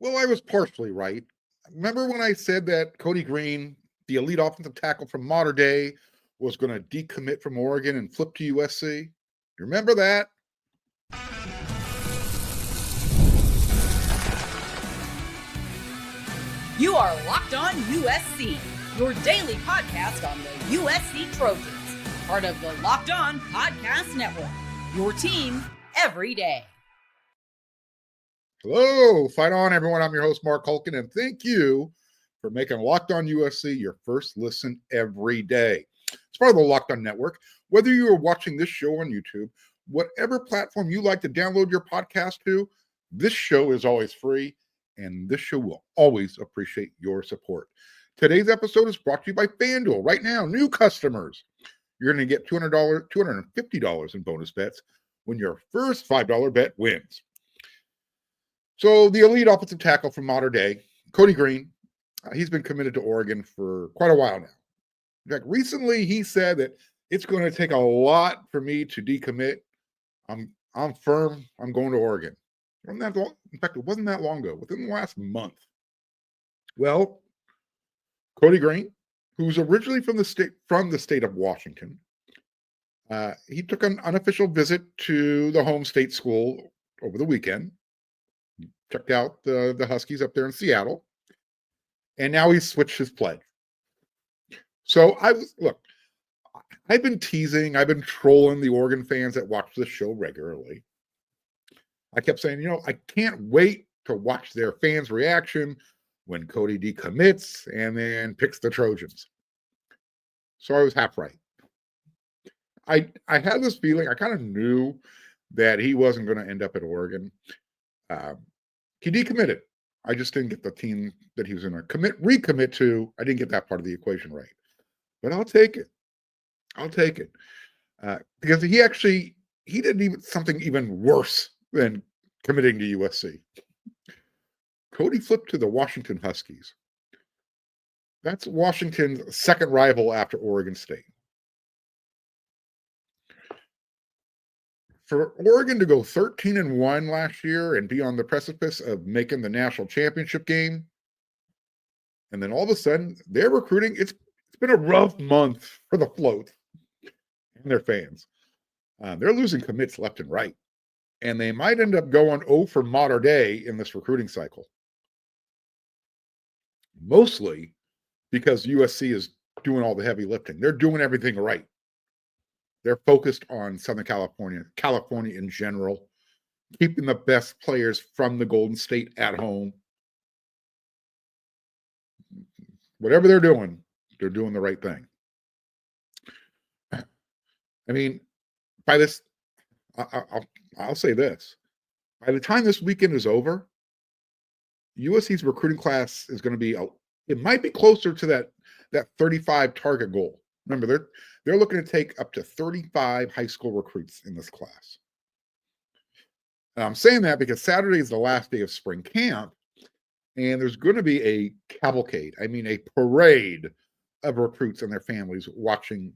Well, I was partially right. Remember when I said that Cody Green, the elite offensive tackle from modern day, was going to decommit from Oregon and flip to USC? You remember that? You are Locked On USC, your daily podcast on the USC Trojans, part of the Locked On Podcast Network, your team every day. Hello, fight on, everyone. I'm your host, Mark Hulkin, and thank you for making Locked On USC your first listen every day. It's part of the Locked On Network. Whether you are watching this show on YouTube, whatever platform you like to download your podcast to, this show is always free, and this show will always appreciate your support. Today's episode is brought to you by FanDuel. Right now, new customers, you're going to get $200, $250 in bonus bets when your first $5 bet wins. So the elite offensive tackle from modern day, Cody Green, he's been committed to Oregon for quite a while now. In fact, recently he said that it's going to take a lot for me to decommit. I'm firm. I'm going to Oregon. In fact, it wasn't that long ago, within the last month. Well, Cody Green, who's originally from the state of Washington, he took an unofficial visit to the home state school over the weekend. Checked out the Huskies up there in Seattle, and now he's switched his play. So I've been teasing, I've been trolling the Oregon fans that watch this show regularly. I kept saying, I can't wait to watch their fans' reaction when Cody decommits and then picks the Trojans. So I was half right. I had this feeling, I kind of knew that he wasn't going to end up at Oregon. He decommitted. I just didn't get the team that he was going to recommit to. I didn't get that part of the equation right. But I'll take it. Because he did something even worse than committing to USC. Cody flipped to the Washington Huskies. That's Washington's second rival after Oregon State. For Oregon to go 13-1 last year and be on the precipice of making the national championship game, and then all of a sudden they're recruiting. It's been a rough month for the float and their fans. They're losing commits left and right, and they might end up going 0 for modern day in this recruiting cycle. Mostly because USC is doing all the heavy lifting. They're doing everything right. They're focused on Southern California in general, keeping the best players from the Golden State at home. Whatever they're doing the right thing. I mean, by this, I'll say this. By the time this weekend is over, USC's recruiting class is going to be, it might be closer to that 35 target goal. Remember, they're looking to take up to 35 high school recruits in this class. And I'm saying that because Saturday is the last day of spring camp, and there's going to be a cavalcade, a parade of recruits and their families watching,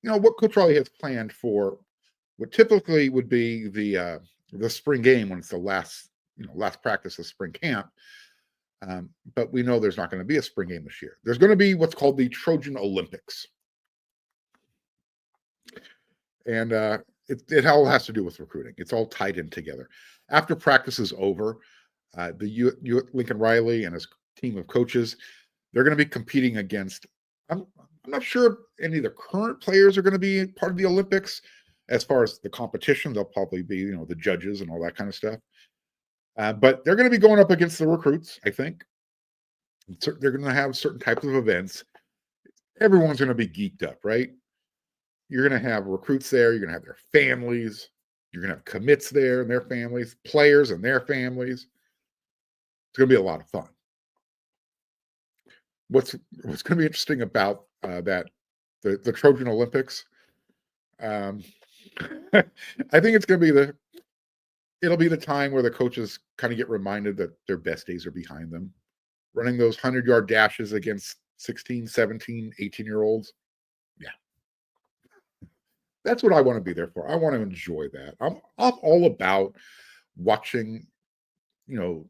what Coach Riley has planned for what typically would be the spring game when it's the last practice of spring camp. But we know there's not going to be a spring game this year. There's going to be what's called the Trojan Olympics. And it all has to do with recruiting. It's all tied in together. After practice is over, Lincoln Riley and his team of coaches, they're going to be competing against, I'm not sure any of the current players are going to be part of the Olympics. As far as the competition, they'll probably be, the judges and all that kind of stuff. But they're going to be going up against the recruits, I think. They're going to have certain types of events. Everyone's going to be geeked up, right? You're going to have recruits there. You're going to have their families. You're going to have commits there and their families, players and their families. It's going to be a lot of fun. What's going to be interesting about the Trojan Olympics, I think it's going to be it'll be the time where the coaches kind of get reminded that their best days are behind them. Running those 100-yard dashes against 16, 17, 18-year-olds. Yeah. That's what I want to be there for. I want to enjoy that. I'm all about watching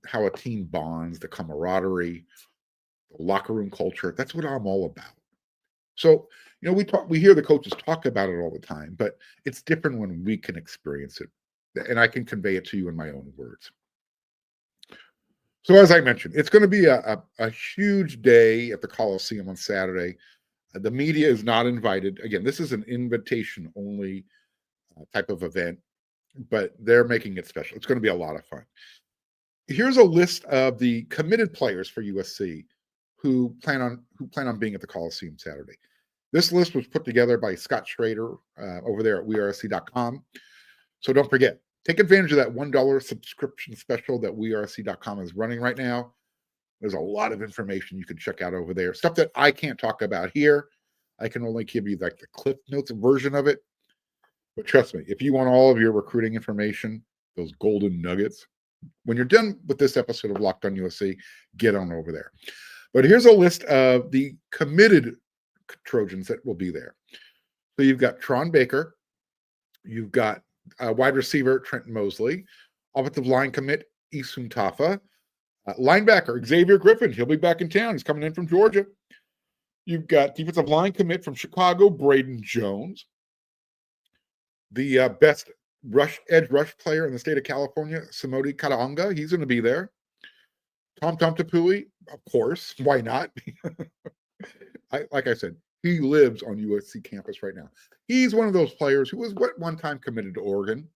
how a team bonds, the camaraderie, the locker room culture. That's what I'm all about. So, we hear the coaches talk about it all the time, but it's different when we can experience it. And I can convey it to you in my own words. So, as I mentioned, it's going to be a huge day at the Coliseum on Saturday. The media is not invited. Again, this is an invitation only type of event, but they're making it special. It's going to be a lot of fun. Here's a list of the committed players for USC who plan on being at the Coliseum Saturday. This list was put together by Scott Schrader over there at wearesc.com. So don't forget, take advantage of that $1 subscription special that wearesc.com is running right now. There's a lot of information you can check out over there. Stuff that I can't talk about here. I can only give you like the Cliff Notes version of it. But trust me, if you want all of your recruiting information, those golden nuggets, when you're done with this episode of Locked on USC, get on over there. But here's a list of the committed Trojans that will be there. So you've got Tron Baker. You've got wide receiver Trenton Mosley. Offensive line commit Isun Tafa. Linebacker Xavier Griffin. He'll be back in town. He's coming in from Georgia. You've got defensive line commit from Chicago, Braden Jones. The best edge rush player in the state of California, Samodi Kataonga. He's going to be there. Tom Tapui, of course. Why not? Like I said, he lives on USC campus right now. He's one of those players who was one time committed to Oregon,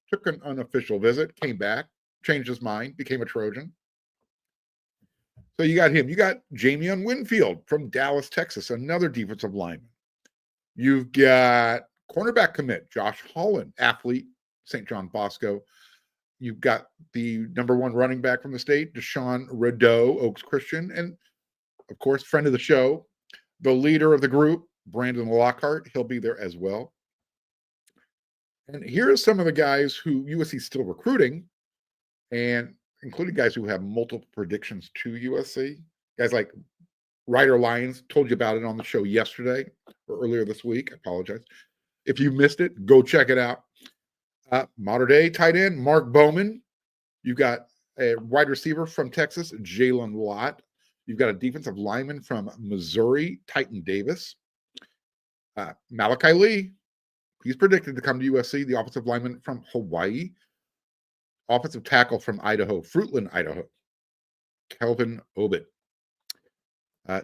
took an unofficial visit, came back, changed his mind, became a Trojan. So you got him. You got Jamion Winfield from Dallas, Texas, another defensive lineman. You've got cornerback commit Josh Holland, athlete, St. John Bosco. You've got the number one running back from the state, Deshaun Rideau, Oaks Christian, and of course, friend of the show, the leader of the group, Brandon Lockhart. He'll be there as well. And here are some of the guys who USC is still recruiting, and including guys who have multiple predictions to USC. Guys like Ryder Lyons, told you about it on the show yesterday or earlier this week. I apologize. If you missed it, go check it out. Modern day tight end, Mark Bowman. You've got a wide receiver from Texas, Jalen Lott. You've got a defensive lineman from Missouri, Titan Davis. Malachi Lee, he's predicted to come to USC. The offensive lineman from Hawaii. Offensive tackle from Idaho, Fruitland, Idaho, Kelvin Obit.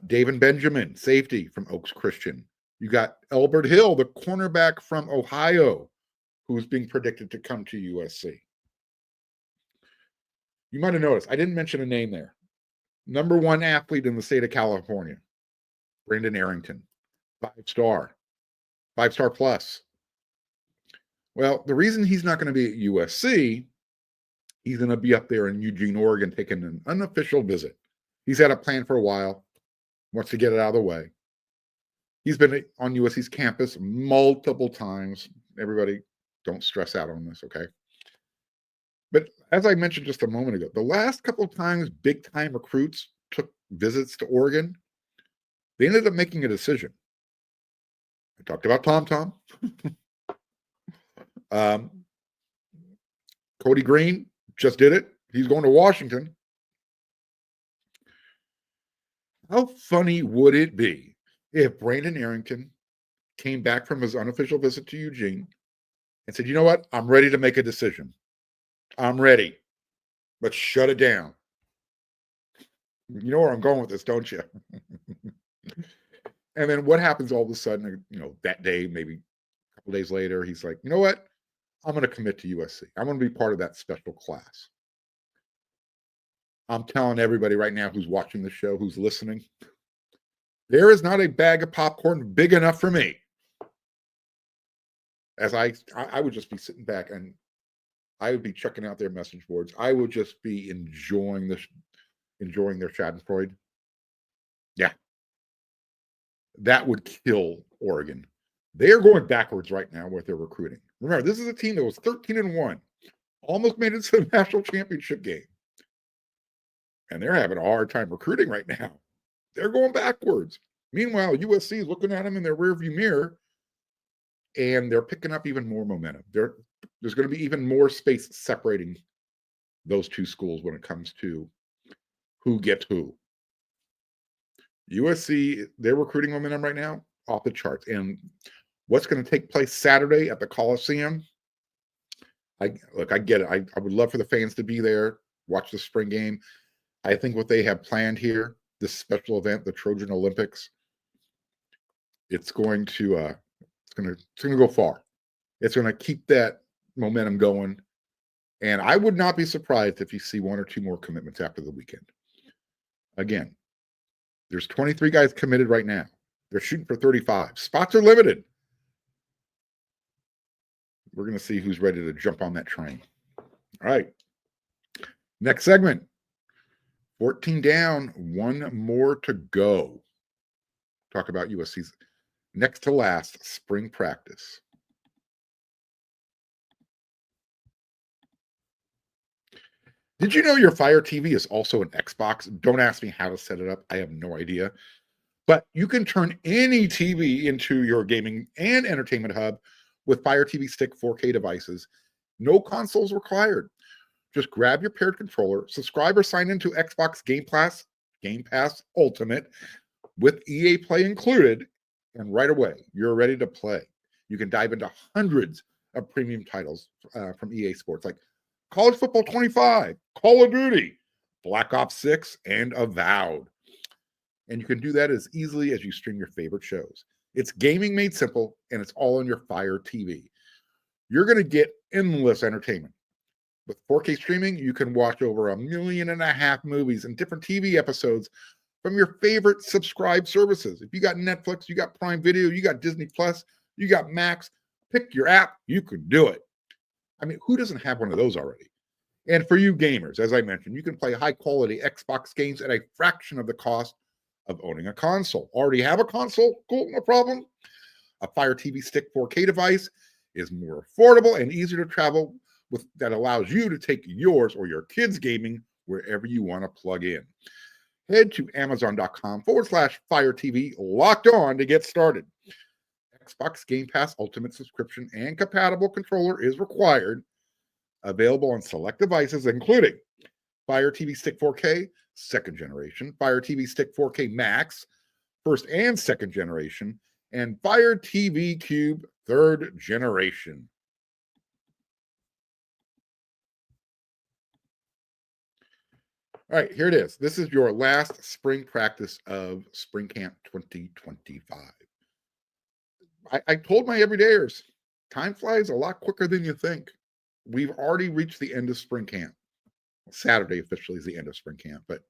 David Benjamin, safety from Oaks Christian. You got Elbert Hill, the cornerback from Ohio, who's being predicted to come to USC. You might have noticed, I didn't mention a name there. Number one athlete in the state of California, Brandon Arrington, five-star plus. Well, the reason he's not going to be at USC, he's going to be up there in Eugene, Oregon, taking an unofficial visit. He's had a plan for a while, wants to get it out of the way. He's been on USC's campus multiple times. Everybody, don't stress out on this, okay? But as I mentioned just a moment ago, the last couple of times big-time recruits took visits to Oregon, they ended up making a decision. I talked about Tom. Cody Green just did it. He's going to Washington. How funny would it be if Brandon Arrington came back from his unofficial visit to Eugene and said, you know what? I'm ready to make a decision. I'm ready. Let's shut it down. You know where I'm going with this, don't you? And then what happens all of a sudden, that day, maybe a couple days later, he's like, you know what? I'm going to commit to USC. I'm going to be part of that special class. I'm telling everybody right now who's watching the show, who's listening, there is not a bag of popcorn big enough for me. As I would just be sitting back and I would be checking out their message boards. I would just be enjoying their Schadenfreude. Yeah. That would kill Oregon. They are going backwards right now with their recruiting. Remember, this is a team that was 13-1, almost made it to the national championship game. And they're having a hard time recruiting right now. They're going backwards. Meanwhile, USC is looking at them in their rearview mirror, and they're picking up even more momentum. There's going to be even more space separating those two schools when it comes to who gets who. USC, their recruiting momentum right now, off the charts. And what's going to take place Saturday at the Coliseum? I get it. I would love for the fans to be there, watch the spring game. I think what they have planned here, this special event, the Trojan Olympics, it's going to go far. It's going to keep that momentum going. And I would not be surprised if you see one or two more commitments after the weekend. Again, there's 23 guys committed right now. They're shooting for 35. Spots are limited. We're going to see who's ready to jump on that train. All right. Next segment. 14 down, one more to go. Talk about USC's next to last spring practice. Did you know your Fire TV is also an Xbox? Don't ask me how to set it up. I have no idea. But you can turn any TV into your gaming and entertainment hub with Fire TV Stick 4K devices. No consoles required. Just grab your paired controller, subscribe or sign into Xbox Game Pass Ultimate with EA Play included, and right away, you're ready to play. You can dive into hundreds of premium titles from EA Sports, like College Football 25, Call of Duty, Black Ops 6, and Avowed. And you can do that as easily as you stream your favorite shows. It's gaming made simple, and it's all on your Fire TV. You're going to get endless entertainment. With 4K streaming, you can watch over 1.5 million movies and different TV episodes from your favorite subscribed services. If you got Netflix, you got Prime Video, you got Disney Plus, you got Max, pick your app, you can do it. I mean, who doesn't have one of those already? And for you gamers, as I mentioned, you can play high-quality Xbox games at a fraction of the cost of owning a console. Already have a console? Cool, no problem. A Fire TV Stick 4K device is more affordable and easier to travel with, that allows you to take yours or your kids' gaming wherever you want to plug in. Head to Amazon.com/Fire TV Locked On to get started. Xbox Game Pass Ultimate subscription and compatible controller is required. Available on select devices, including Fire TV Stick 4K, second generation, Fire TV Stick 4K Max, first and second generation, and Fire TV Cube, third generation. All right, here it is. This is your last spring practice of Spring Camp 2025. I told my everydayers, time flies a lot quicker than you think. We've already reached the end of spring camp. Saturday officially is the end of spring camp, but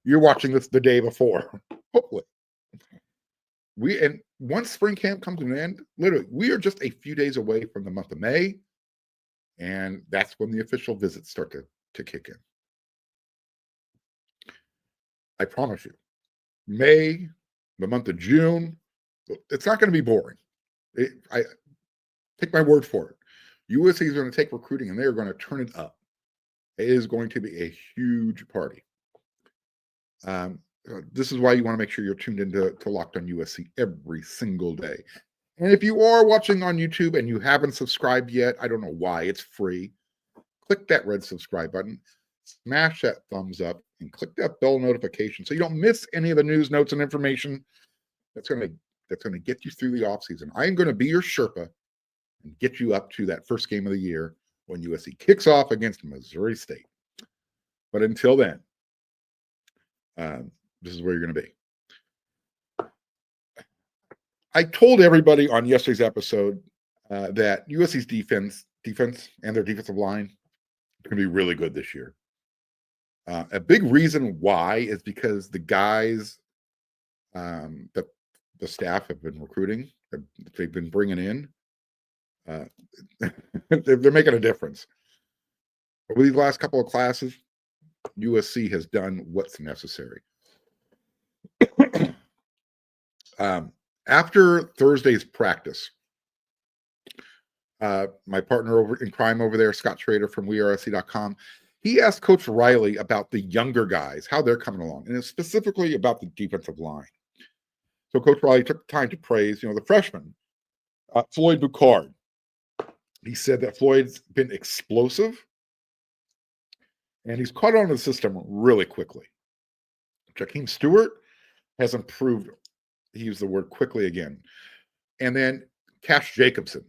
you're watching this the day before, hopefully. And once spring camp comes to an end, literally, we are just a few days away from the month of May, and that's when the official visits start to kick in. I promise you, May, the month of June, it's not going to be boring. I take my word for it. USC is going to take recruiting and they are going to turn it up. It is going to be a huge party. This is why you want to make sure you're tuned into Locked On USC every single day. And if you are watching on YouTube and you haven't subscribed yet, I don't know why, it's free. Click that red subscribe button, smash that thumbs up, and click that bell notification so you don't miss any of the news, notes, and information that's going to get you through the offseason. I am going to be your Sherpa and get you up to that first game of the year when USC kicks off against Missouri State. But until then, this is where you're going to be. I told everybody on yesterday's episode that USC's defense and their defensive line are going to be really good this year. A big reason why is because the guys that the staff have been recruiting, they've been bringing in, they're making a difference. Over these last couple of classes, USC has done what's necessary. After Thursday's practice, my partner in crime over there, Scott Schrader from WeAreSC.com, he asked Coach Riley about the younger guys, how they're coming along, and specifically about the defensive line. So Coach Riley took time to praise, the freshman, Floyd Boucard. He said that Floyd's been explosive. and he's caught on to the system really quickly. Jakeem Stewart has improved. He used the word quickly again. And then Cash Jacobson.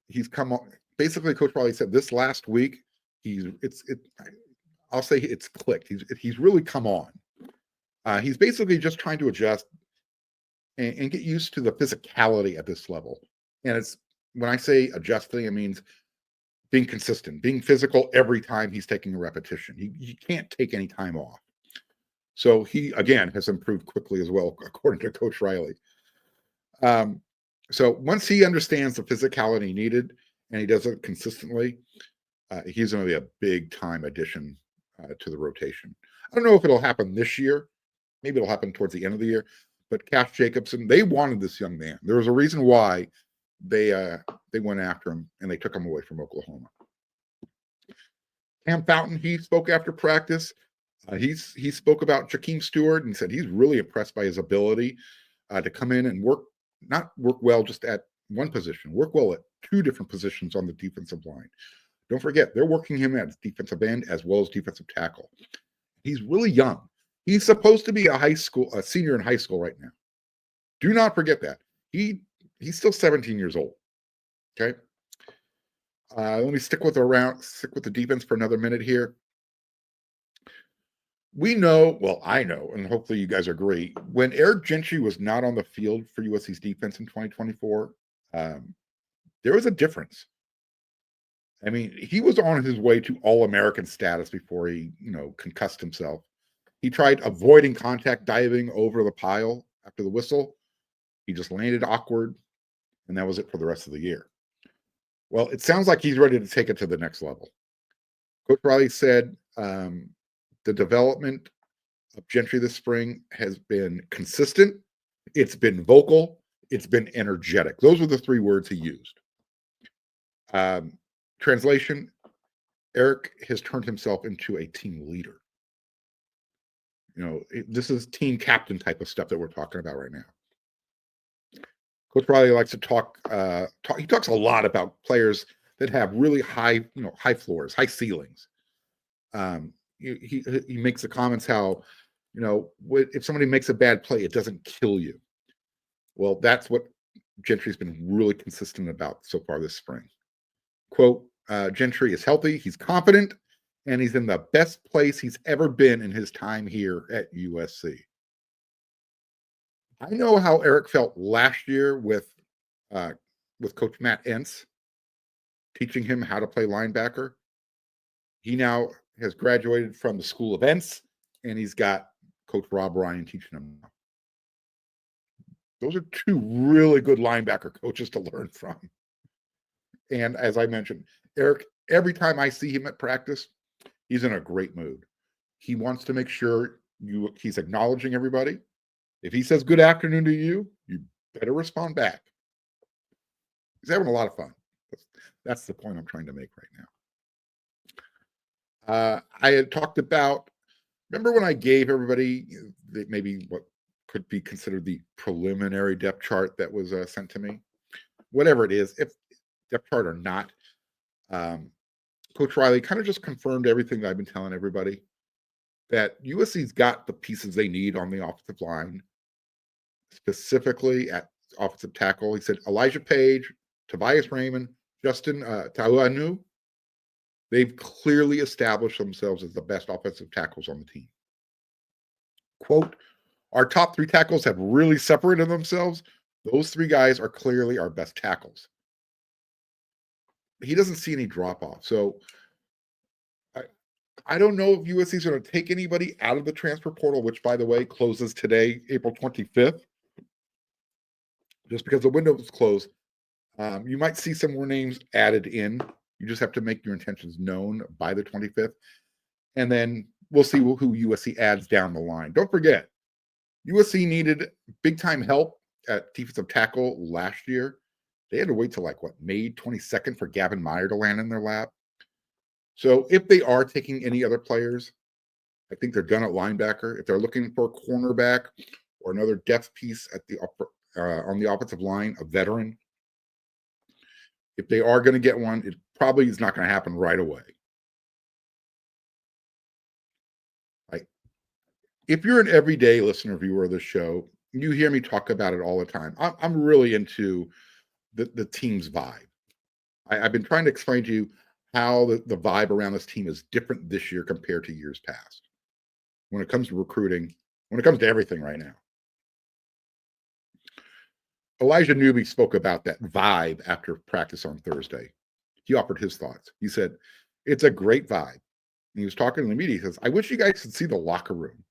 He's come on. Basically, Coach Riley said this last week, I'll say it's clicked. He's really come on. He's basically just trying to adjust and get used to the physicality at this level. And it's when I say adjusting, it means being consistent, being physical every time he's taking a repetition. He can't take any time off. So he, again, has improved quickly as well, according to Coach Riley. So once he understands the physicality needed and he does it consistently, he's going to be a big time addition to the rotation. I don't know if it'll happen this year. Maybe it'll happen towards the end of the year. But Cash Jacobson, they wanted this young man. There was a reason why they went after him and they took him away from Oklahoma. Cam Fountain, he spoke after practice. He spoke about Jakeem Stewart and said he's really impressed by his ability to come in and not work well just at one position, work well at two different positions on the defensive line. Don't forget, they're working him at defensive end as well as defensive tackle. He's really young. He's supposed to be a senior in high school right now. Do not forget that. He's still 17 years old. Okay. Let me stick with the defense for another minute here. We know, well, I know, and hopefully you guys agree, when Eric Gentry was not on the field for USC's defense in 2024, there was a difference. I mean, he was on his way to All-American status before he, concussed himself. He tried avoiding contact diving over the pile after the whistle. He just landed awkward, and that was it for the rest of the year. Well, it sounds like he's ready to take it to the next level. Coach Riley said the development of Gentry this spring has been consistent. It's been vocal. It's been energetic. Those were the three words he used. Translation, Eric has turned himself into a team leader. This is team captain type of stuff that we're talking about right now. Coach Riley likes to talk. He talks a lot about players that have really high floors, high ceilings. He makes the comments how, if somebody makes a bad play, it doesn't kill you. Well, that's what Gentry's been really consistent about so far this spring. Quote, Gentry is healthy, he's confident, and he's in the best place he's ever been in his time here at USC. I know how Eric felt last year with Coach Matt Entz teaching him how to play linebacker. He now has graduated from the School of Entz, and he's got Coach Rob Ryan teaching him. Those are two really good linebacker coaches to learn from. And as I mentioned, Eric, every time I see him at practice, he's in a great mood. He wants to make sure he's acknowledging everybody. If he says good afternoon to you, you better respond back. He's having a lot of fun. That's the point I'm trying to make right now. I had talked about, remember when I gave everybody maybe what could be considered the preliminary depth chart that was sent to me? Whatever it is, if depth chart or not, Coach Riley kind of just confirmed everything that I've been telling everybody, that USC's got the pieces they need on the offensive line, specifically at offensive tackle. He said Elijah Page, Tobias Raymond, Justin Tauanu, they've clearly established themselves as the best offensive tackles on the team. Quote, our top three tackles have really separated themselves. Those three guys are clearly our best tackles. He doesn't see any drop-off. So I don't know if USC is going to take anybody out of the transfer portal, which, by the way, closes today, April 25th. Just because the window is closed. You might see some more names added in. You just have to make your intentions known by the 25th. And then we'll see who USC adds down the line. Don't forget, USC needed big-time help at defensive tackle last year. They had to wait till May 22nd for Gavin Meyer to land in their lap. So if they are taking any other players, I think they're done at linebacker. If they're looking for a cornerback or another depth piece at the on the offensive line, a veteran, if they are going to get one, it probably is not going to happen right away. If you're an everyday listener, viewer of this show, you hear me talk about it all the time. I'm really into the team's vibe. I've been trying to explain to you how the vibe around this team is different this year compared to years past when it comes to recruiting, when it comes to everything right now. Elijah Newby spoke about that vibe after practice on Thursday. He offered his thoughts. He said, it's a great vibe. And he was talking to the media. He says, I wish you guys could see the locker room.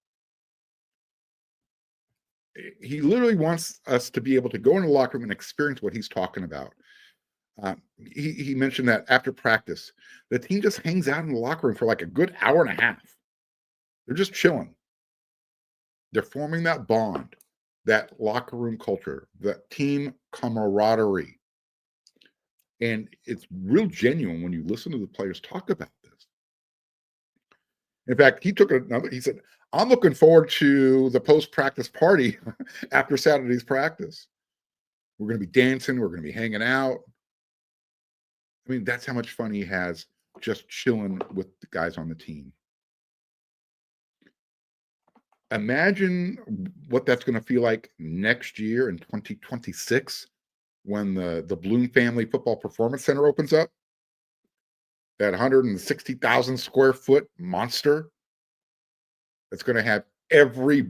He literally wants us to be able to go in the locker room and experience what he's talking about. He mentioned that after practice, the team just hangs out in the locker room for like a good hour and a half. They're just chilling. They're forming that bond, that locker room culture, that team camaraderie. And it's real genuine when you listen to the players talk about this. In fact, he said, I'm looking forward to the post-practice party after Saturday's practice. We're going to be dancing. We're going to be hanging out. I mean, that's how much fun he has just chilling with the guys on the team. Imagine what that's going to feel like next year in 2026 when the Bloom Family Football Performance Center opens up. That 160,000 square foot monster that's going to have every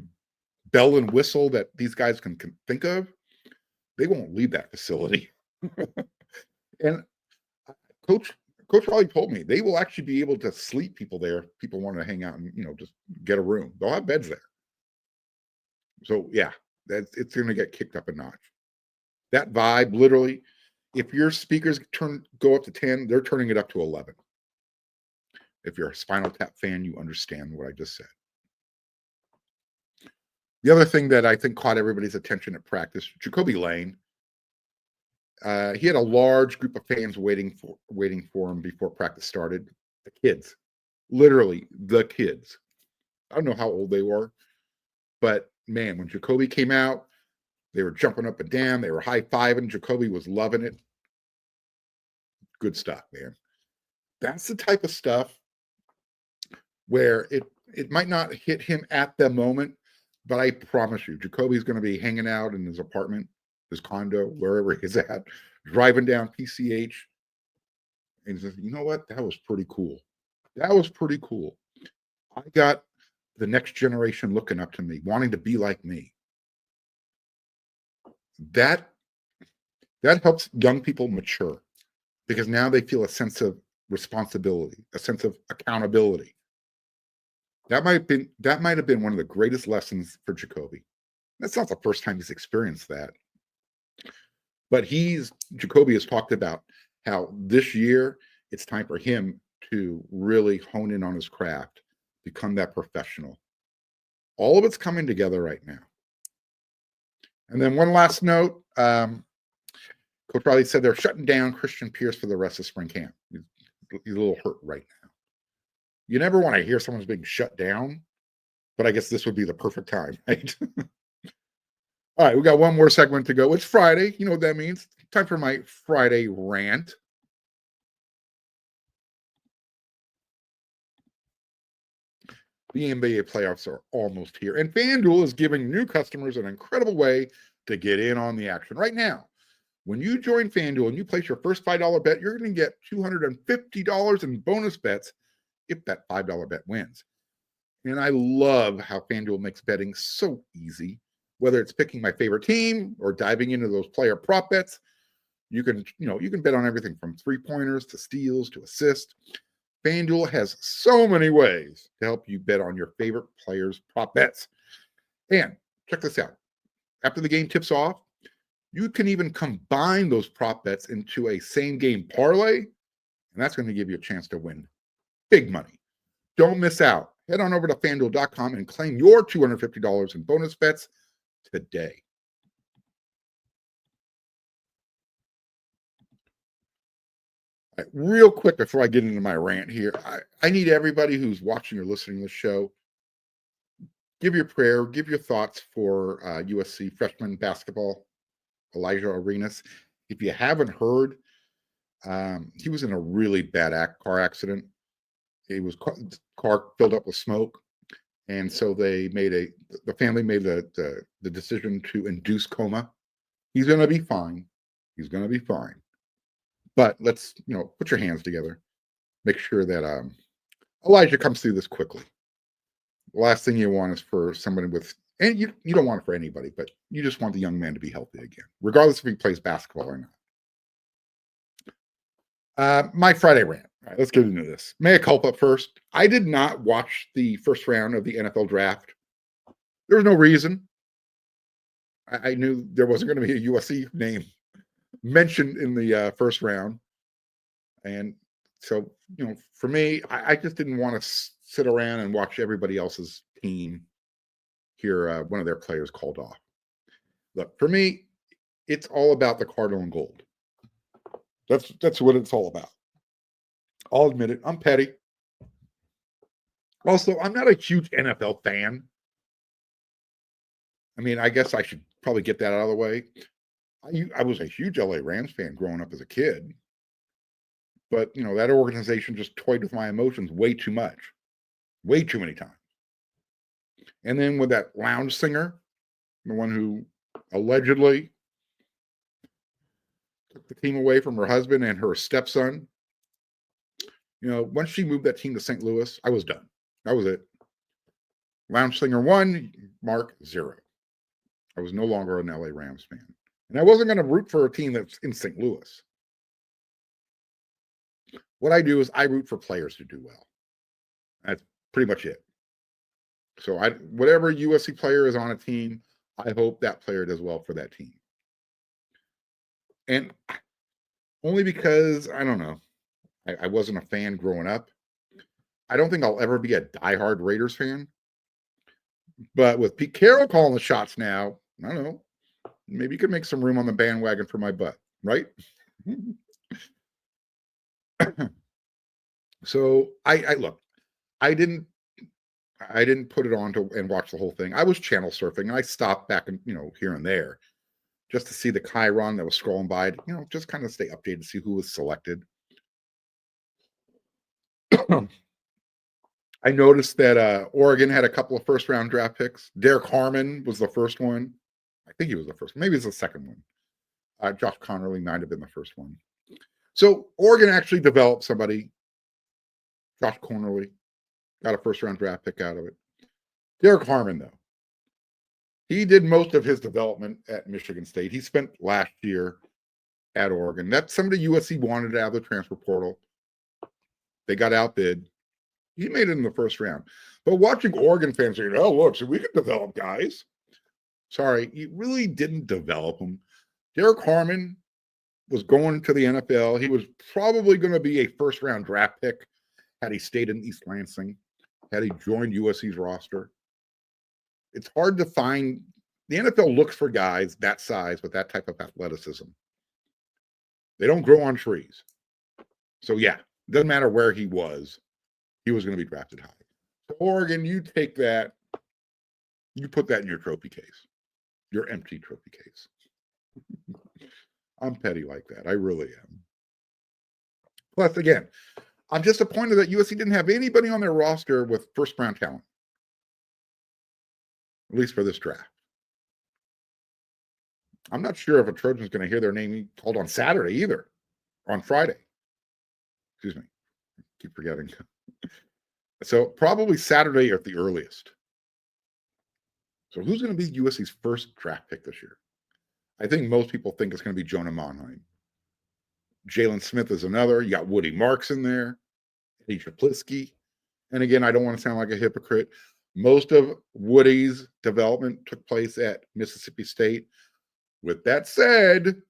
bell and whistle that these guys can think of. They won't leave that facility. And Coach Raleigh told me they will actually be able to sleep people there. People want to hang out and, just get a room. They'll have beds there. So yeah, it's going to get kicked up a notch. That vibe, literally, if your speakers go up to 10, they're turning it up to 11. If you're a Spinal Tap fan, you understand what I just said. The other thing that I think caught everybody's attention at practice, Jacoby Lane. He had a large group of fans waiting for him before practice started. The kids, literally the kids. I don't know how old they were, but man, when Jacoby came out, they were jumping up and down. They were high-fiving. Jacoby was loving it. Good stuff, man. That's the type of stuff where it might not hit him at the moment, but I promise you, Jacoby's going to be hanging out in his apartment, his condo, wherever he's at, driving down PCH. And he says, you know what? That was pretty cool. That was pretty cool. I got the next generation looking up to me, wanting to be like me. That helps young people mature because now they feel a sense of responsibility, a sense of accountability. That might have been one of the greatest lessons for Jacoby. That's not the first time he's experienced that. But Jacoby has talked about how this year it's time for him to really hone in on his craft, become that professional. All of it's coming together right now. And then one last note, Coach Riley said they're shutting down Christian Pierce for the rest of spring camp. He's a little hurt right now. You never want to hear someone's being shut down, but I guess this would be the perfect time, right? All right, we got one more segment to go. It's Friday. You know what that means. Time for my Friday rant. The NBA playoffs are almost here, and FanDuel is giving new customers an incredible way to get in on the action right now. When you join FanDuel and you place your first $5 bet, you're going to get $250 in bonus bets if that $5 bet wins. And I love how FanDuel makes betting so easy. Whether it's picking my favorite team or diving into those player prop bets, you can bet on everything from 3-pointers to steals to assists. FanDuel has so many ways to help you bet on your favorite players' prop bets. And check this out. After the game tips off, you can even combine those prop bets into a same-game parlay, and that's going to give you a chance to win big money. Don't miss out. Head on over to FanDuel.com and claim your $250 in bonus bets today. Right, real quick before I get into my rant here, I need everybody who's watching or listening to the show, give your prayer, give your thoughts for USC freshman basketball, Elijah Arenas. If you haven't heard, he was in a really bad car accident. Car filled up with smoke. And so the family made the decision to induce coma. He's going to be fine. He's going to be fine. But let's, put your hands together. Make sure that Elijah comes through this quickly. The last thing you want is for somebody and you don't want it for anybody, but you just want the young man to be healthy again, regardless if he plays basketball or not. My Friday rant. All right, let's get into this. Mea culpa first. I did not watch the first round of the NFL draft. There was no reason. I knew there wasn't going to be a USC name mentioned in the first round. And so, for me, I just didn't want to sit around and watch everybody else's team hear one of their players called off. Look, for me, it's all about the Cardinal and gold. That's what it's all about. I'll admit it. I'm petty. Also, I'm not a huge NFL fan. I mean, I guess I should probably get that out of the way. I was a huge LA Rams fan growing up as a kid. But, that organization just toyed with my emotions way too much. Way too many times. And then with that lounge singer, the one who allegedly took the team away from her husband and her stepson, once she moved that team to St. Louis, I was done. That was it. Lounge singer 1, mark 0. I was no longer an LA Rams fan. And I wasn't going to root for a team that's in St. Louis. What I do is I root for players to do well. That's pretty much it. So whatever USC player is on a team, I hope that player does well for that team. And only because, I don't know, I wasn't a fan growing up. I don't think I'll ever be a diehard Raiders fan. But with Pete Carroll calling the shots now, I don't know, maybe you could make some room on the bandwagon for my butt, right? So I look, I didn't put it on and watch the whole thing. I was channel surfing, and I stopped back and here and there just to see the chyron that was scrolling by, just kind of stay updated to see who was selected. I noticed that Oregon had a couple of first-round draft picks. Derek Harmon was the first one. I think he was the first. Maybe it's the second one. Josh Connerly might have been the first one. So Oregon actually developed somebody. Josh Connerly got a first-round draft pick out of it. Derek Harmon, though, he did most of his development at Michigan State. He spent last year at Oregon. That's somebody USC wanted out of the transfer portal. They got outbid. He made it in the first round. But watching Oregon fans saying, oh, look, so we can develop guys. Sorry, you really didn't develop them. Derek Harmon was going to the NFL. He was probably going to be a first-round draft pick had he stayed in East Lansing, had he joined USC's roster. It's hard to find. The NFL looks for guys that size with that type of athleticism. They don't grow on trees. So, yeah, it doesn't matter where he was going to be drafted high. So Oregon, you take that, you put that in your trophy case, your empty trophy case. I'm petty like that. I really am. Plus, again, I'm disappointed that USC didn't have anybody on their roster with first-round talent, at least for this draft. I'm not sure if a Trojan's going to hear their name called on Saturday either, or on Friday. Excuse me. Keep forgetting. So probably Saturday at the earliest. So who's going to be USC's first draft pick this year? I think most people think it's going to be Jonah Monheim. Jalen Smith is another. You got Woody Marks in there. Eddie Traplisky. And again, I don't want to sound like a hypocrite. Most of Woody's development took place at Mississippi State. With that said,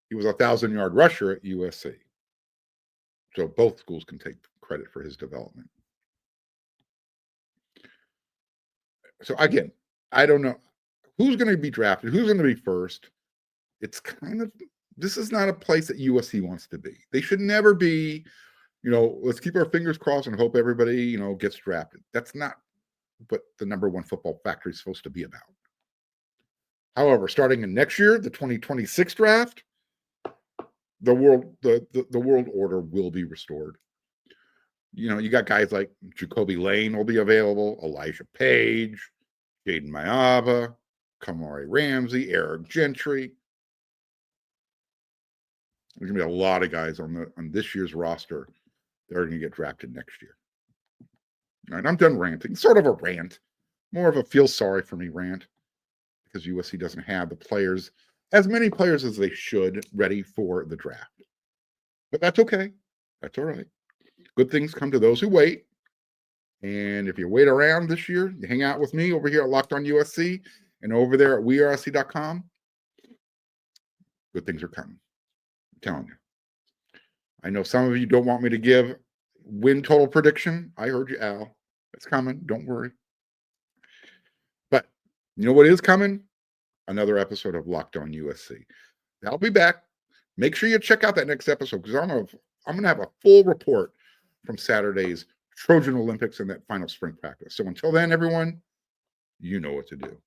he was a 1,000-yard rusher at USC. So both schools can take credit for his development. So again, I don't know who's going to be drafted, who's going to be first. It's this is not a place that USC wants to be. They should never be, let's keep our fingers crossed and hope everybody, gets drafted. That's not what the number one football factory is supposed to be about. However, starting in next year, the 2026 draft, the world order will be restored. You got guys like Jacoby Lane will be available, Elijah Page, Jaden Mayava, Kamari Ramsey, Eric Gentry. There's going to be a lot of guys on this year's roster that are going to get drafted next year. All right, I'm done ranting. Sort of a rant. More of a feel sorry for me rant, because USC doesn't have as many players as they should, ready for the draft. But that's okay. That's all right. Good things come to those who wait. And if you wait around this year, you hang out with me over here at Locked On USC and over there at weareusc.com, good things are coming. I'm telling you. I know some of you don't want me to give win total prediction. I heard you, Al. It's coming. Don't worry. But you know what is coming? Another episode of Locked On USC. I'll be back. Make sure you check out that next episode, because I'm going to have a full report from Saturday's Trojan Olympics and that final spring practice. So until then, everyone, you know what to do.